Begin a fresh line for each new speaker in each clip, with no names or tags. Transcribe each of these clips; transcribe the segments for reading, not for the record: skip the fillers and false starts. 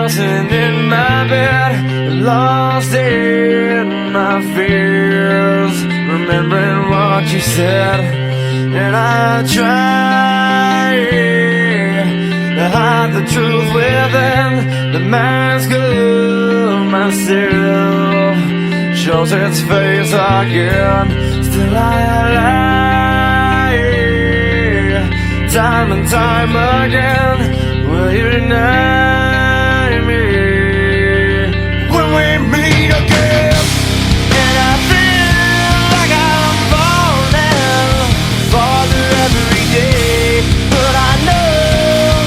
tossing in my bed, lost in my fears, remembering what you said. And I try to hide the truth within the mask of myself, shows its face again. Still I lie, time and time again. Will you deny me when we meet again? And I feel like I'm falling farther every day, but I know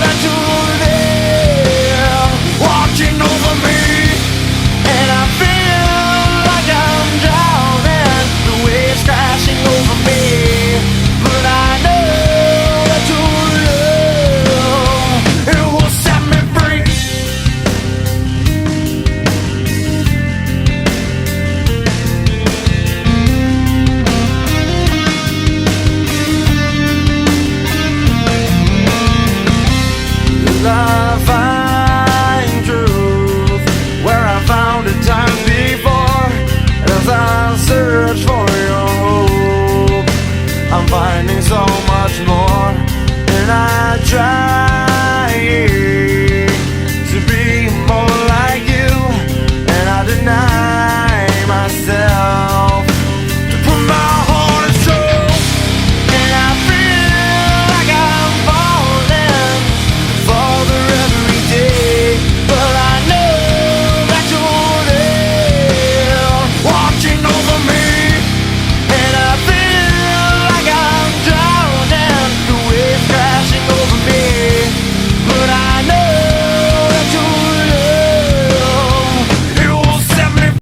that you're there watching over me. And I feel like I'm drowning, the waves crashing over me, but I know that your love, it will set me free. Love